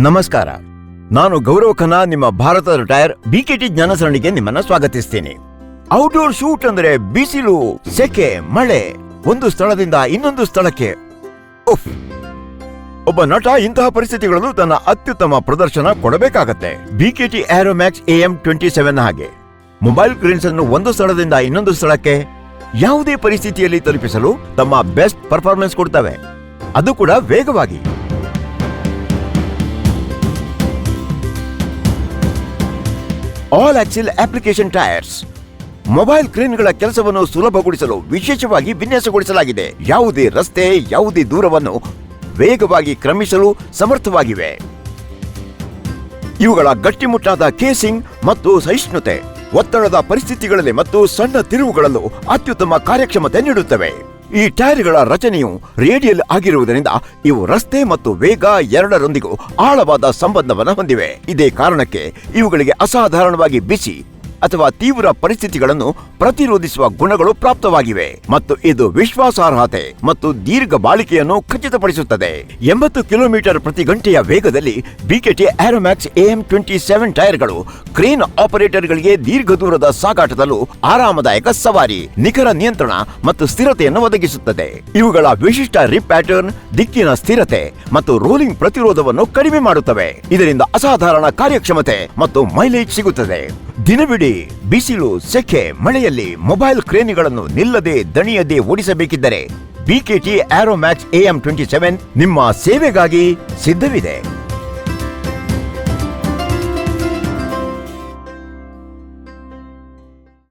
ನಮಸ್ಕಾರ. ನಾನು ಗೌರವ್ ಖನ್ನಾ, ನಿಮ್ಮ ಭಾರತದ ಟೈರ್ ಬಿಕೆಟಿ ಜ್ಞಾನ ಸರಣಿಗೆ ನಿಮ್ಮನ್ನ ಸ್ವಾಗತಿಸ್ತೀನಿ. ಔಟ್ಡೋರ್ ಶೂಟ್ ಅಂದ್ರೆ ಬಿಸಿಲು, ಸೆಕೆ, ಮಳೆ, ಒಂದು ಸ್ಥಳದಿಂದ ಇನ್ನೊಂದು ಸ್ಥಳಕ್ಕೆ. ಒಬ್ಬ ನಟ ಇಂತಹ ಪರಿಸ್ಥಿತಿಗಳಲ್ಲೂ ತನ್ನ ಅತ್ಯುತ್ತಮ ಪ್ರದರ್ಶನ ಕೊಡಬೇಕಾಗತ್ತೆ. ಬಿಕೆಟಿ ಏರೋಮ್ಯಾಕ್ಸ್ AM27 ಹಾಗೆ ಮೊಬೈಲ್ ಕ್ರೇನ್ಸ್ ಅನ್ನು ಒಂದು ಸ್ಥಳದಿಂದ ಇನ್ನೊಂದು ಸ್ಥಳಕ್ಕೆ ಯಾವುದೇ ಪರಿಸ್ಥಿತಿಯಲ್ಲಿ ತಲುಪಿಸಲು ತಮ್ಮ ಬೆಸ್ಟ್ ಪರ್ಫಾರ್ಮೆನ್ಸ್ ಕೊಡ್ತವೆ, ಅದು ಕೂಡ ವೇಗವಾಗಿ. All axle application tyres mobile ಕ್ರೇನ್ಗಳ ಕೆಲಸವನ್ನು ಸುಲಭಗೊಳಿಸಲು ವಿಶೇಷವಾಗಿ ವಿನ್ಯಾಸಗೊಳಿಸಲಾಗಿದೆ. ಯಾವುದೇ ರಸ್ತೆ, ಯಾವುದೇ ದೂರವನ್ನು ವೇಗವಾಗಿ ಕ್ರಮಿಸಲು ಸಮರ್ಥವಾಗಿವೆ. ಇವುಗಳ ಗಟ್ಟಿಮುಟ್ಟಾದ ಕೇಸಿಂಗ್ ಮತ್ತು ಸಹಿಷ್ಣುತೆ ಒತ್ತಡದ ಪರಿಸ್ಥಿತಿಗಳಲ್ಲಿ ಮತ್ತು ಸಣ್ಣ ತಿರುವುಗಳಲ್ಲೂ ಅತ್ಯುತ್ತಮ ಕಾರ್ಯಕ್ಷಮತೆ ನೀಡುತ್ತವೆ. ಈ ಟೈರ್ಗಳ ರಚನೆಯು ರೇಡಿಯಲ್ ಆಗಿರುವುದರಿಂದ ಇವು ರಸ್ತೆ ಮತ್ತು ವೇಗ ಎರಡರೊಂದಿಗೂ ಆಳವಾದ ಸಂಬಂಧವನ್ನು ಹೊಂದಿವೆ. ಇದೇ ಕಾರಣಕ್ಕೆ ಇವುಗಳಿಗೆ ಅಸಾಧಾರಣವಾಗಿ ಬಿಸಿ ಅಥವಾ ತೀವ್ರ ಪರಿಸ್ಥಿತಿಗಳನ್ನು ಪ್ರತಿರೋಧಿಸುವ ಗುಣಗಳು ಪ್ರಾಪ್ತವಾಗಿವೆ ಮತ್ತು ಇದು ವಿಶ್ವಾಸಾರ್ಹತೆ ಮತ್ತು ದೀರ್ಘ ಬಾಳಿಕೆಯನ್ನು ಖಚಿತಪಡಿಸುತ್ತದೆ. 80 ಕಿಲೋಮೀಟರ್ ಪ್ರತಿ ಗಂಟೆಯ ವೇಗದಲ್ಲಿ ಬಿಕೆಟಿ ಏರೋಮ್ಯಾಕ್ಸ್ AM27 ಟೈರ್ಗಳು ಕ್ರೇನ್ ಆಪರೇಟರ್ಗಳಿಗೆ ದೀರ್ಘ ದೂರದ ಸಾಗಾಟದಲ್ಲೂ ಆರಾಮದಾಯಕ ಸವಾರಿ, ನಿಖರ ನಿಯಂತ್ರಣ ಮತ್ತು ಸ್ಥಿರತೆಯನ್ನು ಒದಗಿಸುತ್ತದೆ. ಇವುಗಳ ವಿಶಿಷ್ಟ ರಿಪ್ ಪ್ಯಾಟರ್ನ್ ದಿಕ್ಕಿನ ಸ್ಥಿರತೆ ಮತ್ತು ರೋಲಿಂಗ್ ಪ್ರತಿರೋಧವನ್ನು ಕಡಿಮೆ ಮಾಡುತ್ತವೆ. ಇದರಿಂದ ಅಸಾಧಾರಣ ಕಾರ್ಯಕ್ಷಮತೆ ಮತ್ತು ಮೈಲೇಜ್ ಸಿಗುತ್ತದೆ. ದಿನವಿಡೀ ಬಿಸಿಲು, ಸೆಕೆ, ಮಳೆಯಲ್ಲಿ ಮೊಬೈಲ್ ಕ್ರೇನ್ಗಳನ್ನು ನಿಲ್ಲದೆ ದಣಿಯದೆ ಓಡಿಸಬೇಕಿದ್ದರೆ ಬಿಕೆಟಿ ಏರೋಮ್ಯಾಕ್ಸ್ AM27 ನಿಮ್ಮ ಸೇವೆಗಾಗಿ ಸಿದ್ಧವಿದೆ.